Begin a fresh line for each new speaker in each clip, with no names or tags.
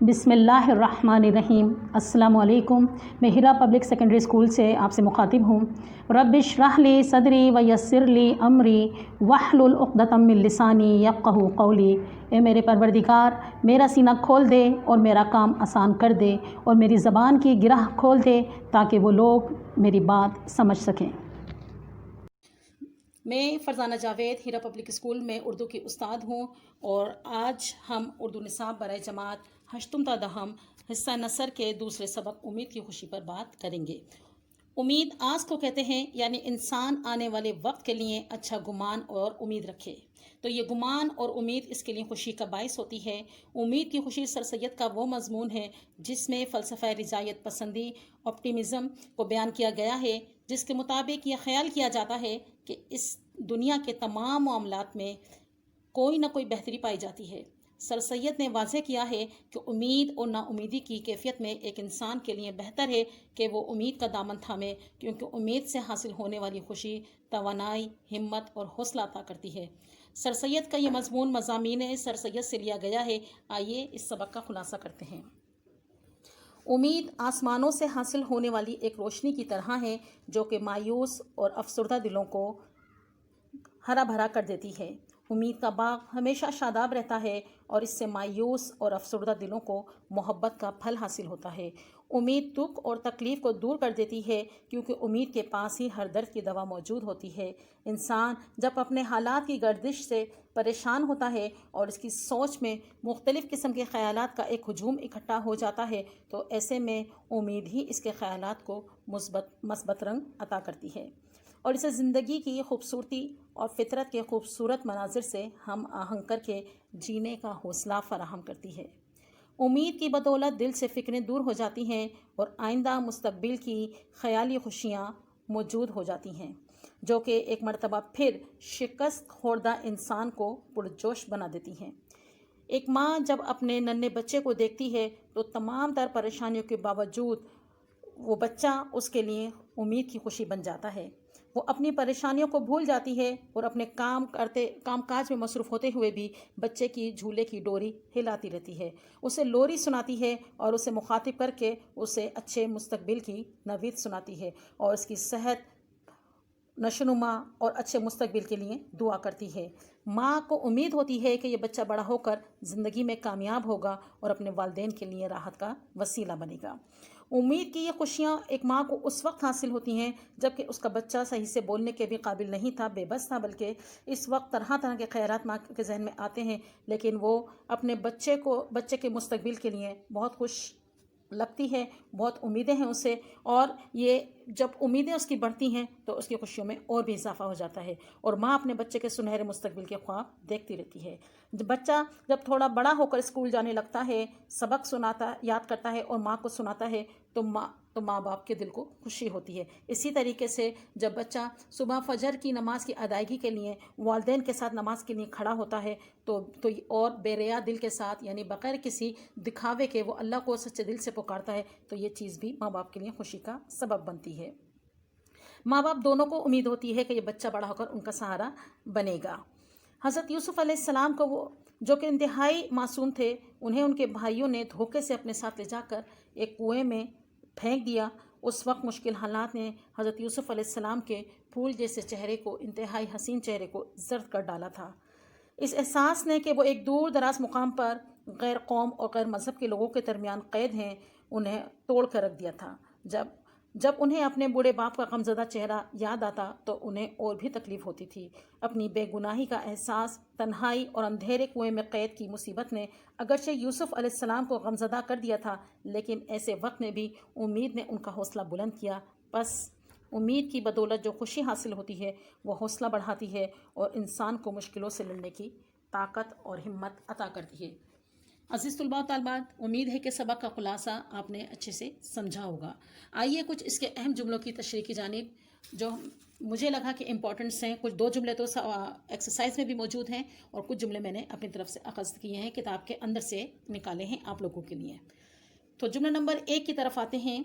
بسم اللہ الرحمن الرحیم۔ السلام علیکم۔ میں ہیرا پبلک سیکنڈری اسکول سے آپ سے مخاطب ہوں۔ رب اشرح لی صدری ویسر لی امری واحلل عقدۃ من لسانی یفقہوا قولی۔ اے میرے پروردگار، میرا سینہ کھول دے اور میرا کام آسان کر دے، اور میری زبان کی گرہ کھول دے تاکہ وہ لوگ میری بات سمجھ سکیں۔ میں فرزانہ جاوید ہیرا پبلک اسکول میں اردو کی استاد ہوں، اور آج ہم اردو نصاب برائے جماعت ہشتم تا دہم حصہ نثر کے دوسرے سبق امید کی خوشی پر بات کریں گے۔ امید آس کو کہتے ہیں، یعنی انسان آنے والے وقت کے لیے اچھا گمان اور امید رکھے تو یہ گمان اور امید اس کے لیے خوشی کا باعث ہوتی ہے۔ امید کی خوشی سر سید کا وہ مضمون ہے جس میں فلسفہ رجایت پسندی آپٹیمزم کو بیان کیا گیا ہے، جس کے مطابق یہ خیال کیا جاتا ہے کہ اس دنیا کے تمام معاملات میں کوئی نہ کوئی بہتری پائی جاتی ہے۔ سر سید نے واضح کیا ہے کہ امید اور نا امیدی کی کیفیت میں ایک انسان کے لیے بہتر ہے کہ وہ امید کا دامن تھامے، کیونکہ امید سے حاصل ہونے والی خوشی توانائی، ہمت اور حوصلہ عطا کرتی ہے۔ سر سید کا یہ مضمون مضامین سر سید سے لیا گیا ہے۔ آئیے اس سبق کا خلاصہ کرتے ہیں۔ امید آسمانوں سے حاصل ہونے والی ایک روشنی کی طرح ہے جو کہ مایوس اور افسردہ دلوں کو ہرا بھرا کر دیتی ہے۔ امید کا باغ ہمیشہ شاداب رہتا ہے اور اس سے مایوس اور افسردہ دلوں کو محبت کا پھل حاصل ہوتا ہے۔ امید دکھ اور تکلیف کو دور کر دیتی ہے، کیونکہ امید کے پاس ہی ہر درد کی دوا موجود ہوتی ہے۔ انسان جب اپنے حالات کی گردش سے پریشان ہوتا ہے اور اس کی سوچ میں مختلف قسم کے خیالات کا ایک ہجوم اکٹھا ہو جاتا ہے، تو ایسے میں امید ہی اس کے خیالات کو مثبت رنگ عطا کرتی ہے اور اسے زندگی کی خوبصورتی اور فطرت کے خوبصورت مناظر سے ہم آہنگ کر کے جینے کا حوصلہ فراہم کرتی ہے۔ امید کی بدولت دل سے فکریں دور ہو جاتی ہیں اور آئندہ مستقبل کی خیالی خوشیاں موجود ہو جاتی ہیں، جو کہ ایک مرتبہ پھر شکست خوردہ انسان کو پرجوش بنا دیتی ہیں۔ ایک ماں جب اپنے ننھے بچے کو دیکھتی ہے تو تمام تر پریشانیوں کے باوجود وہ بچہ اس کے لیے امید کی خوشی بن جاتا ہے۔ وہ اپنی پریشانیوں کو بھول جاتی ہے اور اپنے کام کاج میں مصروف ہوتے ہوئے بھی بچے کی جھولے کی ڈوری ہلاتی رہتی ہے، اسے لوری سناتی ہے اور اسے مخاطب کر کے اسے اچھے مستقبل کی نوید سناتی ہے اور اس کی صحت، نشوونما اور اچھے مستقبل کے لیے دعا کرتی ہے۔ ماں کو امید ہوتی ہے کہ یہ بچہ بڑا ہو کر زندگی میں کامیاب ہوگا اور اپنے والدین کے لیے راحت کا وسیلہ بنے گا۔ امید کی یہ خوشیاں ایک ماں کو اس وقت حاصل ہوتی ہیں جب کہ اس کا بچہ صحیح سے بولنے کے بھی قابل نہیں تھا، بے بس تھا، بلکہ اس وقت طرح طرح کے خیالات ماں کے ذہن میں آتے ہیں، لیکن وہ اپنے بچے کے مستقبل کے لیے بہت خوش لگتی ہے، بہت امیدیں ہیں اسے، اور یہ جب امیدیں اس کی بڑھتی ہیں تو اس کی خوشیوں میں اور بھی اضافہ ہو جاتا ہے، اور ماں اپنے بچے کے سنہرے مستقبل کے خواب دیکھتی رہتی ہے۔ بچہ جب تھوڑا بڑا ہو کر اسکول جانے لگتا ہے، سبق یاد کرتا ہے اور ماں کو سناتا ہے تو ماں باپ کے دل کو خوشی ہوتی ہے۔ اسی طریقے سے جب بچہ صبح فجر کی نماز کی ادائیگی کے لیے والدین کے ساتھ نماز کے لیے کھڑا ہوتا ہے تو اور بے ریا دل کے ساتھ، یعنی بغیر کسی دکھاوے کے وہ اللہ کو سچے دل سے پکارتا ہے، تو یہ چیز بھی ماں باپ کے لیے خوشی کا سبب بنتی ہے۔ ماں باپ دونوں کو امید ہوتی ہے کہ یہ بچہ بڑا ہو کر ان کا سہارا بنے گا۔ حضرت یوسف علیہ السلام کو جو کہ انتہائی معصوم تھے، انہیں ان کے بھائیوں نے دھوکے سے اپنے ساتھ لے جا کر ایک کنویں میں پھینک دیا۔ اس وقت مشکل حالات نے حضرت یوسف علیہ السلام کے پھول جیسے چہرے کو، انتہائی حسین چہرے کو زرد کر ڈالا تھا۔ اس احساس نے کہ وہ ایک دور دراز مقام پر غیر قوم اور غیر مذہب کے لوگوں کے درمیان قید ہیں، انہیں توڑ کر رکھ دیا تھا۔ جب انہیں اپنے بوڑھے باپ کا غمزدہ چہرہ یاد آتا تو انہیں اور بھی تکلیف ہوتی تھی۔ اپنی بے گناہی کا احساس، تنہائی اور اندھیرے کنویں میں قید کی مصیبت نے اگرچہ یوسف علیہ السلام کو غمزدہ کر دیا تھا، لیکن ایسے وقت میں بھی امید نے ان کا حوصلہ بلند کیا۔ بس امید کی بدولت جو خوشی حاصل ہوتی ہے وہ حوصلہ بڑھاتی ہے اور انسان کو مشکلوں سے لڑنے کی طاقت اور ہمت عطا کرتی ہے۔ عزیز طلباء و طالبات، امید ہے کہ سبق کا خلاصہ آپ نے اچھے سے سمجھا ہوگا۔ آئیے کچھ اس کے اہم جملوں کی تشریح کی جانب جو مجھے لگا کہ امپورٹنٹس ہیں۔ کچھ 2 جملے تو ایکسرسائز میں بھی موجود ہیں اور کچھ جملے میں نے اپنی طرف سے اخذ کیے ہیں، کتاب کے اندر سے نکالے ہیں آپ لوگوں کے لیے۔ تو جملہ نمبر 1 کی طرف آتے ہیں۔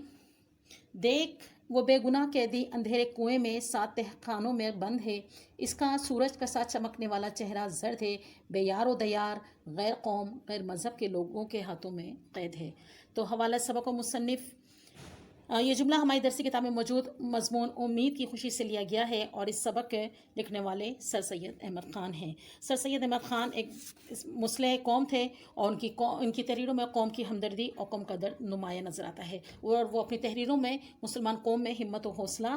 دیکھ وہ بے گناہ قیدی اندھیرے کنویں میں 7 تہخانوں میں بند ہے، اس کا سورج کا ساتھ چمکنے والا چہرہ زرد ہے، بے یار و دیار، غیر قوم غیر مذہب کے لوگوں کے ہاتھوں میں قید ہے۔ تو حوالہ سبق و مصنف یہ جملہ ہماری درسی کتاب میں موجود مضمون امید کی خوشی سے لیا گیا ہے، اور اس سبق کے لکھنے والے سر سید احمد خان ہیں۔ سر سید احمد خان ایک مصلح قوم تھے، اور ان کی تحریروں میں قوم کی ہمدردی اور قوم کا درد نمایاں نظر آتا ہے، اور وہ اپنی تحریروں میں مسلمان قوم میں ہمت و حوصلہ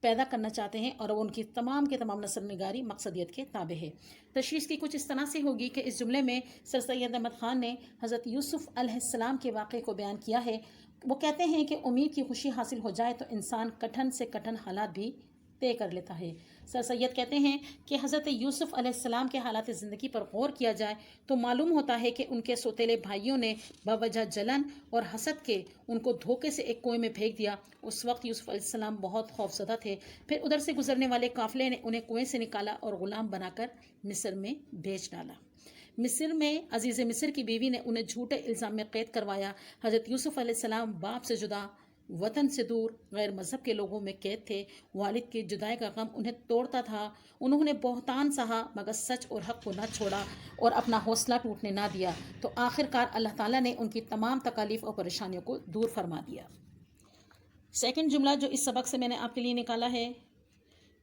پیدا کرنا چاہتے ہیں، اور ان کی تمام کے تمام نثر نگاری مقصدیت کے تابع ہے۔ تشریح کی کچھ اس طرح سے ہوگی کہ اس جملے میں سر سید احمد خان نے حضرت یوسف علیہ السلام کے واقعے کو بیان کیا ہے۔ وہ کہتے ہیں کہ امید کی خوشی حاصل ہو جائے تو انسان کٹھن سے کٹھن حالات بھی طے کر لیتا ہے۔ سر سید کہتے ہیں کہ حضرت یوسف علیہ السلام کے حالات زندگی پر غور کیا جائے تو معلوم ہوتا ہے کہ ان کے سوتیلے بھائیوں نے بوجہ جلن اور حسد کے ان کو دھوکے سے ایک کنویں میں پھینک دیا۔ اس وقت یوسف علیہ السلام بہت خوفزدہ تھے، پھر ادھر سے گزرنے والے قافلے نے انہیں کنویں سے نکالا اور غلام بنا کر مصر میں بھیج ڈالا۔ مصر میں عزیز مصر کی بیوی نے انہیں جھوٹے الزام میں قید کروایا۔ حضرت یوسف علیہ السلام باپ سے جدا، وطن سے دور، غیر مذہب کے لوگوں میں قید تھے۔ والد کی جدائی کا غم انہیں توڑتا تھا۔ انہوں نے بہتان سہا مگر سچ اور حق کو نہ چھوڑا اور اپنا حوصلہ ٹوٹنے نہ دیا، تو آخر کار اللہ تعالیٰ نے ان کی تمام تکالیف اور پریشانیوں کو دور فرما دیا۔ سیکنڈ جملہ جو اس سبق سے میں نے آپ کے لیے نکالا ہے،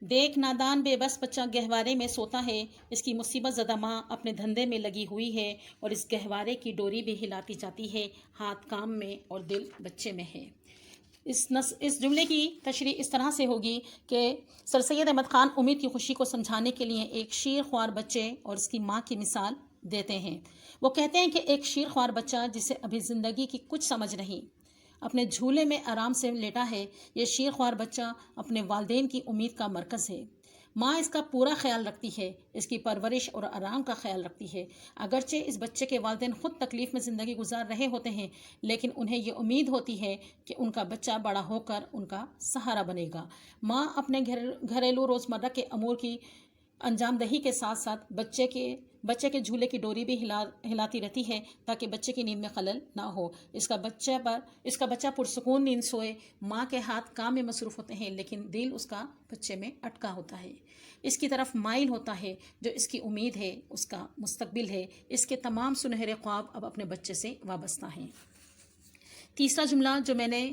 دیکھ نادان بے بس بچہ گہوارے میں سوتا ہے، اس کی مصیبت زدہ ماں اپنے دھندے میں لگی ہوئی ہے، اور اس گہوارے کی ڈوری بھی ہلاتی جاتی ہے، ہاتھ کام میں اور دل بچے میں ہے۔ اس جملے کی تشریح اس طرح سے ہوگی کہ سر سید احمد خان امید کی خوشی کو سمجھانے کے لیے ایک شیر خوار بچے اور اس کی ماں کی مثال دیتے ہیں۔ وہ کہتے ہیں کہ ایک شیر خوار بچہ جسے ابھی زندگی کی کچھ سمجھ نہیں، اپنے جھولے میں آرام سے لیٹا ہے۔ یہ شیر خوار بچہ اپنے والدین کی امید کا مرکز ہے۔ ماں اس کا پورا خیال رکھتی ہے، اس کی پرورش اور آرام کا خیال رکھتی ہے۔ اگرچہ اس بچے کے والدین خود تکلیف میں زندگی گزار رہے ہوتے ہیں، لیکن انہیں یہ امید ہوتی ہے کہ ان کا بچہ بڑا ہو کر ان کا سہارا بنے گا۔ ماں اپنے گھریلو روزمرہ کے امور کی انجام دہی کے ساتھ ساتھ بچے کے جھولے کی ڈوری بھی ہلاتی رہتی ہے تاکہ بچے کی نیند میں خلل نہ ہو۔ اس کا بچہ پرسکون نیند سوئے۔ ماں کے ہاتھ کام میں مصروف ہوتے ہیں، لیکن دل اس کا بچے میں اٹکا ہوتا ہے، اس کی طرف مائل ہوتا ہے جو اس کی امید ہے، اس کا مستقبل ہے۔ اس کے تمام سنہرے خواب اب اپنے بچے سے وابستہ ہیں۔ تیسرا جملہ جو میں نے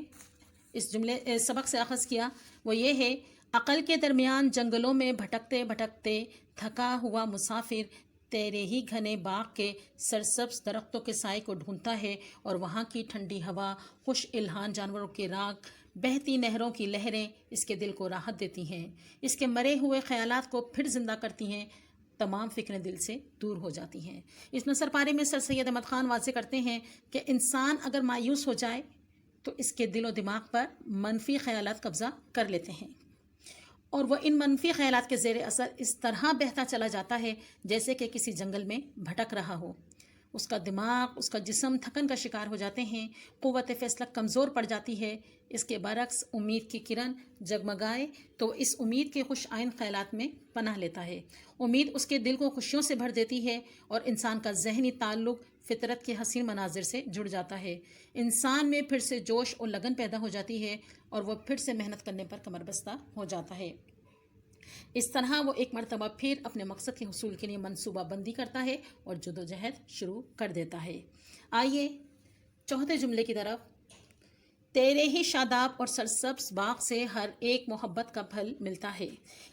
اس سبق سے اخذ کیا وہ یہ ہے، عقل کے درمیان جنگلوں میں بھٹکتے بھٹکتے تھکا ہوا مسافر تیرے ہی گھنے باغ کے سرسبز درختوں کے سائے کو ڈھونڈتا ہے، اور وہاں کی ٹھنڈی ہوا، خوش الحان جانوروں کے راگ، بہتی نہروں کی لہریں اس کے دل کو راحت دیتی ہیں، اس کے مرے ہوئے خیالات کو پھر زندہ کرتی ہیں، تمام فکریں دل سے دور ہو جاتی ہیں۔ اس نثر پارے میں سر سید احمد خان واضح کرتے ہیں کہ انسان اگر مایوس ہو جائے تو اس کے دل و دماغ پر منفی خیالات قبضہ کر لیتے ہیں، اور وہ ان منفی خیالات کے زیر اثر اس طرح بہتا چلا جاتا ہے جیسے کہ کسی جنگل میں بھٹک رہا ہو۔ اس کا دماغ، اس کا جسم تھکن کا شکار ہو جاتے ہیں، قوت فیصلہ کمزور پڑ جاتی ہے۔ اس کے برعکس امید کی کرن جگمگائے تو اس امید کے خوش آئند خیالات میں پناہ لیتا ہے۔ امید اس کے دل کو خوشیوں سے بھر دیتی ہے، اور انسان کا ذہنی تعلق فطرت کے حسین مناظر سے جڑ جاتا ہے۔ انسان میں پھر سے جوش اور لگن پیدا ہو جاتی ہے، اور وہ پھر سے محنت کرنے پر کمر بستہ ہو جاتا ہے۔ اس طرح وہ ایک مرتبہ پھر اپنے مقصد کے حصول کے لیے منصوبہ بندی کرتا ہے اور جدوجہد شروع کر دیتا ہے۔ آئیے چوتھے جملے کی طرف۔ تیرے ہی شاداب اور سرسبز باغ سے ہر ایک محبت کا پھل ملتا ہے۔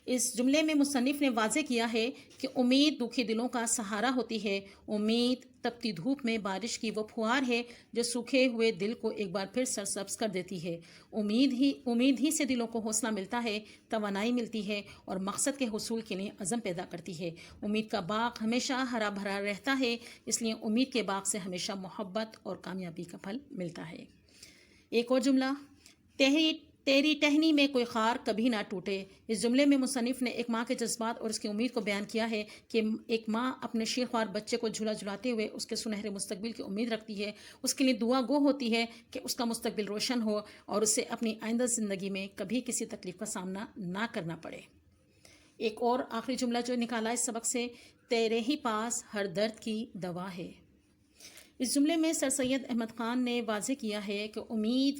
اس جملے میں مصنف نے واضح کیا ہے کہ امید دکھی دلوں کا سہارا ہوتی ہے۔ امید تپتی دھوپ میں بارش کی وہ پھوار ہے جو سوکھے ہوئے دل کو ایک بار پھر سرسبز کر دیتی ہے۔ امید ہی سے دلوں کو حوصلہ ملتا ہے، توانائی ملتی ہے، اور مقصد کے حصول کے لیے عزم پیدا کرتی ہے۔ امید کا باغ ہمیشہ ہرا بھرا رہتا ہے، اس لیے امید کے باغ سے ہمیشہ محبت اور کامیابی کا پھل ملتا ہے۔ ایک اور جملہ، تیری ٹہنی میں کوئی خار کبھی نہ ٹوٹے۔ اس جملے میں مصنف نے ایک ماں کے جذبات اور اس کی امید کو بیان کیا ہے کہ ایک ماں اپنے شیرخوار بچے کو جھولا جھلاتے ہوئے اس کے سنہرے مستقبل کی امید رکھتی ہے، اس کے لیے دعا گو ہوتی ہے کہ اس کا مستقبل روشن ہو اور اسے اپنی آئندہ زندگی میں کبھی کسی تکلیف کا سامنا نہ کرنا پڑے۔ ایک اور آخری جملہ جو نکالا اس سبق سے، تیرے ہی پاس ہر درد کی دوا ہے۔ اس جملے میں سر سید احمد خان نے واضح کیا ہے کہ امید